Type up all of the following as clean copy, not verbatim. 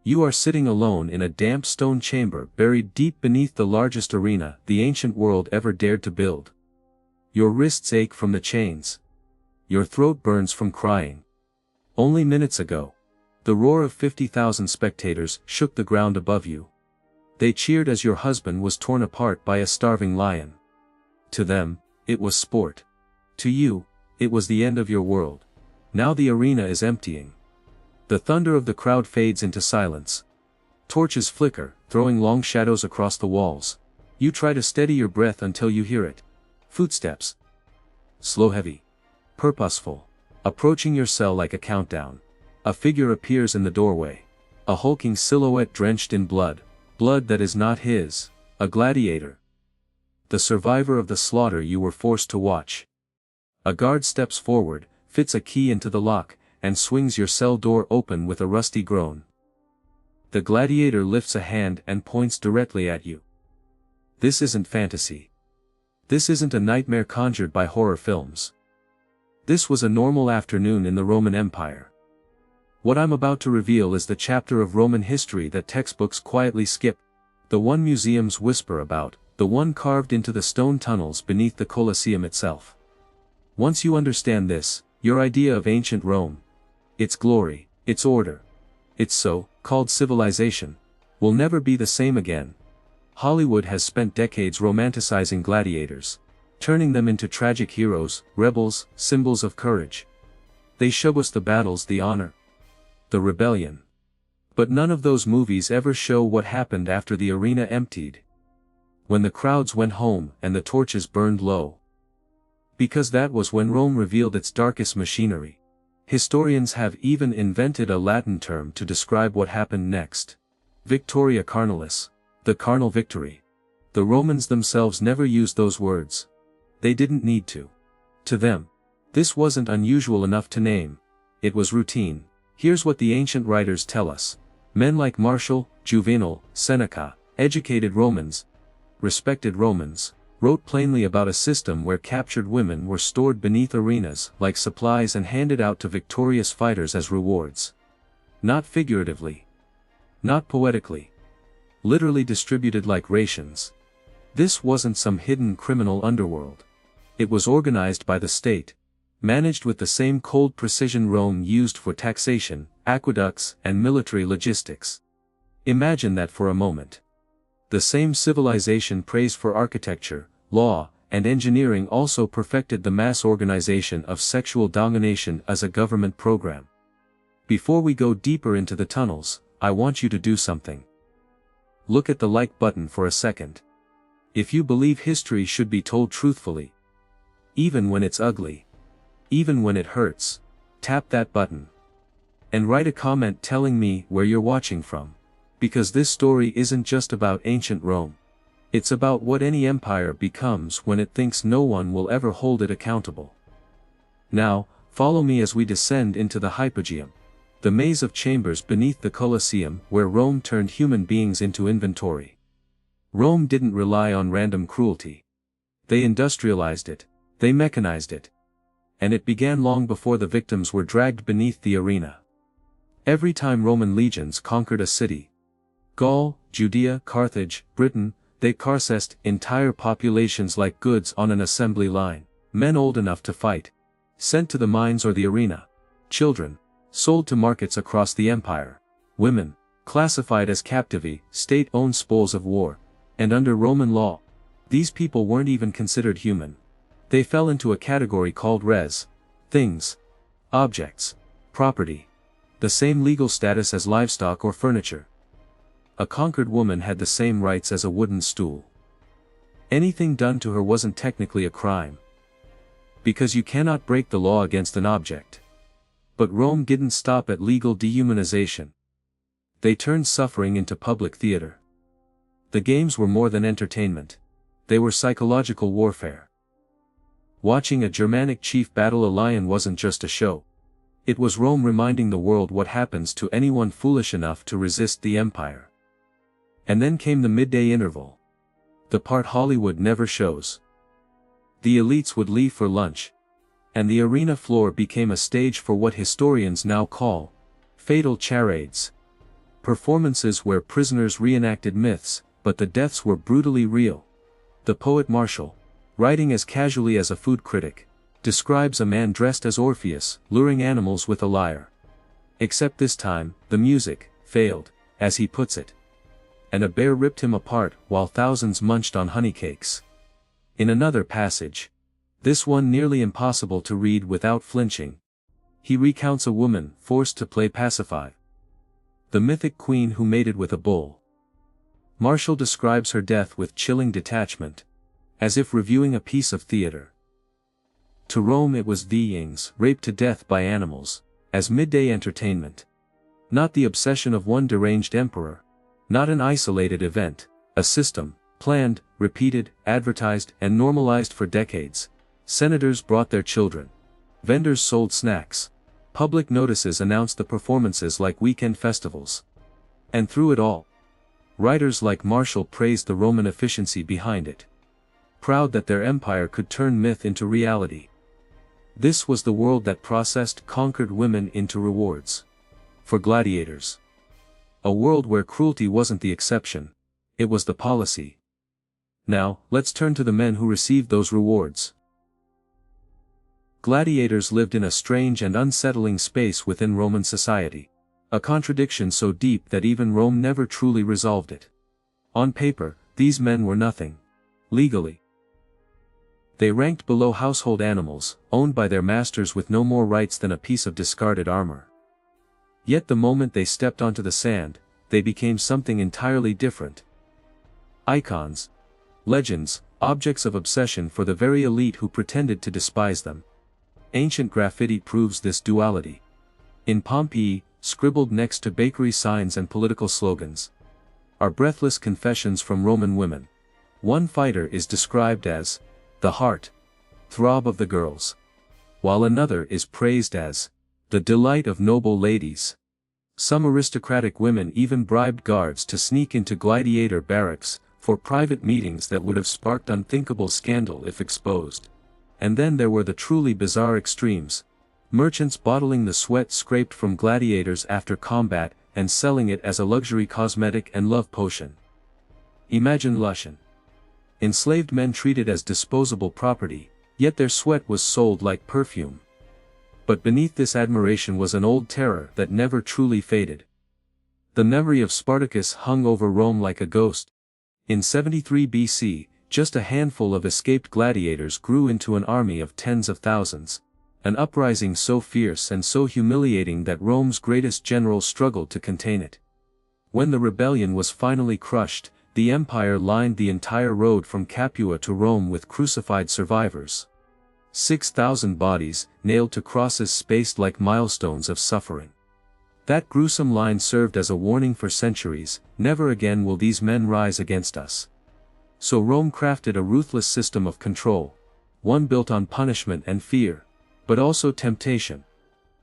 You are sitting alone in a damp stone chamber buried deep beneath the largest arena the ancient world ever dared to build. Your wrists ache from the chains. Your throat burns from crying. Only minutes ago, the roar of 50,000 spectators shook the ground above you. They cheered as your husband was torn apart by a starving lion. To them, it was sport. To you, it was the end of your world. Now the arena is emptying. The thunder of the crowd fades into silence. Torches flicker, throwing long shadows across the walls. You try to steady your breath until you hear it. Footsteps. Slow, heavy. Purposeful. Approaching your cell like a countdown. A figure appears in the doorway. A hulking silhouette drenched in blood. Blood that is not his. A gladiator. The survivor of the slaughter you were forced to watch. A guard steps forward, fits a key into the lock, and swings your cell door open with a rusty groan. The gladiator lifts a hand and points directly at you. This isn't fantasy. This isn't a nightmare conjured by horror films. This was a normal afternoon in the Roman Empire. What I'm about to reveal is the chapter of Roman history that textbooks quietly skip, the one museums whisper about, the one carved into the stone tunnels beneath the Colosseum itself. Once you understand this, your idea of ancient Rome, its glory, its order, its so-called civilization, will never be the same again. Hollywood has spent decades romanticizing gladiators, turning them into tragic heroes, rebels, symbols of courage. They show us the battles, the honor, the rebellion. But none of those movies ever show what happened after the arena emptied. When the crowds went home and the torches burned low. Because that was when Rome revealed its darkest machinery. Historians have even invented a Latin term to describe what happened next. Victoria carnalis. The carnal victory. The Romans themselves never used those words. They didn't need to. To them, this wasn't unusual enough to name. It was routine. Here's what the ancient writers tell us. Men like Martial, Juvenal, Seneca, educated Romans, respected Romans, wrote plainly about a system where captured women were stored beneath arenas like supplies and handed out to victorious fighters as rewards. Not figuratively. Not poetically. Literally distributed like rations. This wasn't some hidden criminal underworld. It was organized by the state, managed with the same cold precision Rome used for taxation, aqueducts, and military logistics. Imagine that for a moment. The same civilization praised for architecture, law, and engineering also perfected the mass organization of sexual domination as a government program. Before we go deeper into the tunnels, I want you to do something. Look at the like button for a second. If you believe history should be told truthfully, even when it's ugly, even when it hurts, tap that button. And write a comment telling me where you're watching from. Because this story isn't just about ancient Rome. It's about what any empire becomes when it thinks no one will ever hold it accountable. Now, follow me as we descend into the Hypogeum, the maze of chambers beneath the Colosseum where Rome turned human beings into inventory. Rome didn't rely on random cruelty. They industrialized it, they mechanized it. And it began long before the victims were dragged beneath the arena. Every time Roman legions conquered a city, Gaul, Judea, Carthage, Britain, they carcessed entire populations like goods on an assembly line. Men old enough to fight, sent to the mines or the arena. Children, sold to markets across the empire. Women, classified as captivity, state-owned spoils of war. And under Roman law, these people weren't even considered human. They fell into a category called res, things, objects, property. The same legal status as livestock or furniture. A conquered woman had the same rights as a wooden stool. Anything done to her wasn't technically a crime. Because you cannot break the law against an object. But Rome didn't stop at legal dehumanization. They turned suffering into public theater. The games were more than entertainment. They were psychological warfare. Watching a Germanic chief battle a lion wasn't just a show. It was Rome reminding the world what happens to anyone foolish enough to resist the empire. And then came the midday interval. The part Hollywood never shows. The elites would leave for lunch. And the arena floor became a stage for what historians now call fatal charades. performances where prisoners reenacted myths, but the deaths were brutally real. The poet Martial, writing as casually as a food critic, describes a man dressed as Orpheus, luring animals with a lyre. Except this time, the music failed, as he puts it. And a bear ripped him apart while thousands munched on honeycakes. In another passage, this one nearly impossible to read without flinching, he recounts a woman forced to play pacify. The mythic queen who mated with a bull. Martial describes her death with chilling detachment, as if reviewing a piece of theater. To Rome it was beings raped to death by animals, as midday entertainment. Not the obsession of one deranged emperor. Not an isolated event, a system, planned, repeated, advertised, and normalized for decades. Senators brought their children. Vendors sold snacks. Public notices announced the performances like weekend festivals. And through it all, writers like Martial praised the Roman efficiency behind it. Proud that their empire could turn myth into reality. This was the world that processed conquered women into rewards. For gladiators. A world where cruelty wasn't the exception, it was the policy. Now, let's turn to the men who received those rewards. Gladiators lived in a strange and unsettling space within Roman society. A contradiction so deep that even Rome never truly resolved it. On paper, these men were nothing. Legally, they ranked below household animals, owned by their masters with no more rights than a piece of discarded armor. Yet the moment they stepped onto the sand, they became something entirely different. Icons, legends, objects of obsession for the very elite who pretended to despise them. Ancient graffiti proves this duality. In Pompeii, scribbled next to bakery signs and political slogans, are breathless confessions from Roman women. One fighter is described as the heart throb of the girls, while another is praised as the delight of noble ladies. Some aristocratic women even bribed guards to sneak into gladiator barracks for private meetings that would have sparked unthinkable scandal if exposed. And then there were the truly bizarre extremes. Merchants bottling the sweat scraped from gladiators after combat and selling it as a luxury cosmetic and love potion. Imagine Lushan. Enslaved men treated as disposable property, yet their sweat was sold like perfume. But beneath this admiration was an old terror that never truly faded. The memory of Spartacus hung over Rome like a ghost. In 73 BC, just a handful of escaped gladiators grew into an army of tens of thousands, an uprising so fierce and so humiliating that Rome's greatest general struggled to contain it. When the rebellion was finally crushed, the empire lined the entire road from Capua to Rome with crucified survivors. 6,000 bodies, nailed to crosses spaced like milestones of suffering. That gruesome line served as a warning for centuries: never again will these men rise against us. So Rome crafted a ruthless system of control, one built on punishment and fear, but also temptation.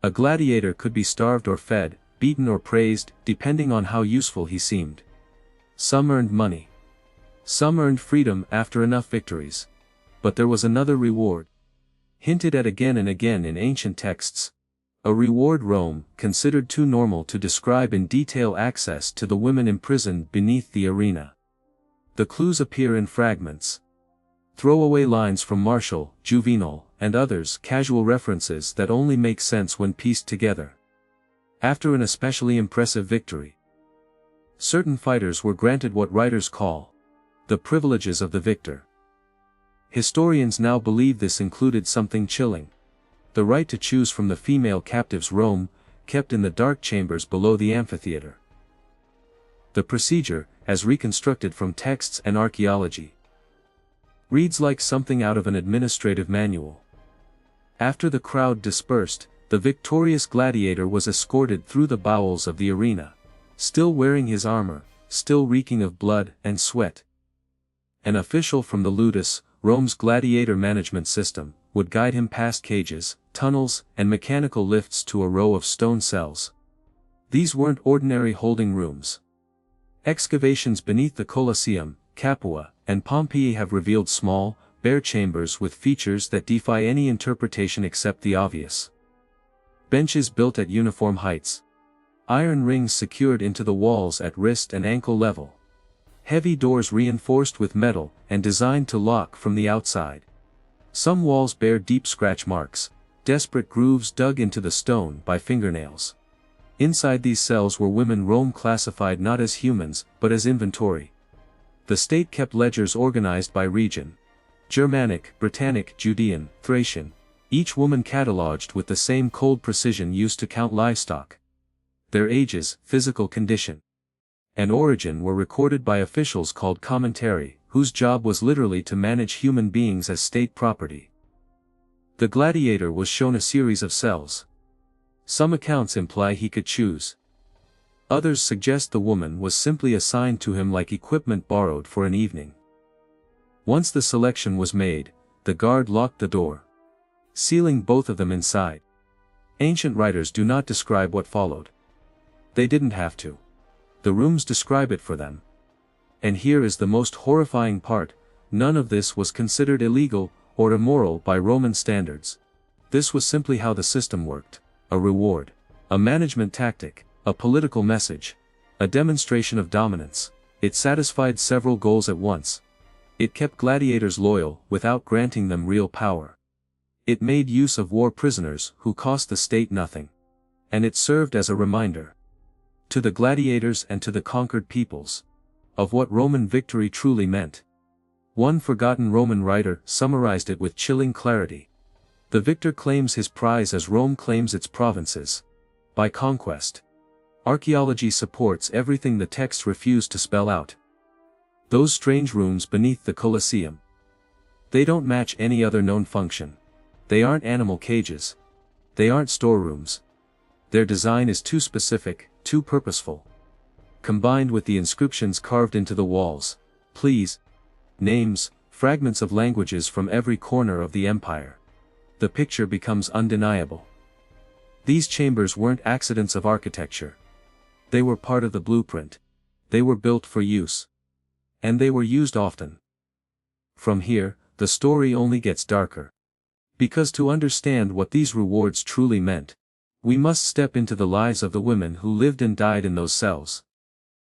A gladiator could be starved or fed, beaten or praised, depending on how useful he seemed. Some earned money. Some earned freedom after enough victories. But there was another reward, hinted at again and again in ancient texts. A reward Rome considered too normal to describe in detail: access to the women imprisoned beneath the arena. The clues appear in fragments. Throwaway lines from Martial, Juvenal, and others, casual references that only make sense when pieced together. After an especially impressive victory, certain fighters were granted what writers call the privileges of the victor. Historians now believe this included something chilling: the right to choose from the female captives Rome kept in the dark chambers below the amphitheater. The procedure, as reconstructed from texts and archaeology, reads like something out of an administrative manual. After the crowd dispersed, the victorious gladiator was escorted through the bowels of the arena, still wearing his armor, still reeking of blood and sweat. An official from the Ludus, Rome's gladiator management system, would guide him past cages, tunnels, and mechanical lifts to a row of stone cells. These weren't ordinary holding rooms. Excavations beneath the Colosseum, Capua, and Pompeii have revealed small, bare chambers with features that defy any interpretation except the obvious. Benches built at uniform heights. Iron rings secured into the walls at wrist and ankle level. Heavy doors reinforced with metal and designed to lock from the outside. Some walls bear deep scratch marks, desperate grooves dug into the stone by fingernails. Inside these cells were women Rome classified not as humans, but as inventory. The state kept ledgers organized by region: Germanic, Britannic, Judean, Thracian, each woman catalogued with the same cold precision used to count livestock. Their ages, physical condition, and origin were recorded by officials called commentary, whose job was literally to manage human beings as state property. The gladiator was shown a series of cells. Some accounts imply he could choose. Others suggest the woman was simply assigned to him like equipment borrowed for an evening. Once the selection was made, the guard locked the door, sealing both of them inside. Ancient writers do not describe what followed. They didn't have to. The rooms describe it for them. And here is the most horrifying part: none of this was considered illegal or immoral by Roman standards. This was simply how the system worked: a reward, a management tactic, a political message, a demonstration of dominance. It satisfied several goals at once. It kept gladiators loyal without granting them real power. It made use of war prisoners who cost the state nothing. And it served as a reminder to the gladiators and to the conquered peoples of what Roman victory truly meant. One forgotten Roman writer summarized it with chilling clarity: the victor claims his prize as Rome claims its provinces. By conquest. Archaeology supports everything the text refused to spell out. Those strange rooms beneath the Colosseum. They don't match any other known function. They aren't animal cages. They aren't storerooms. Their design is too specific, too purposeful. Combined with the inscriptions carved into the walls, please, names, fragments of languages from every corner of the empire, the picture becomes undeniable. These chambers weren't accidents of architecture. They were part of the blueprint. They were built for use. And they were used often. From here, the story only gets darker. Because to understand what these rewards truly meant, we must step into the lives of the women who lived and died in those cells.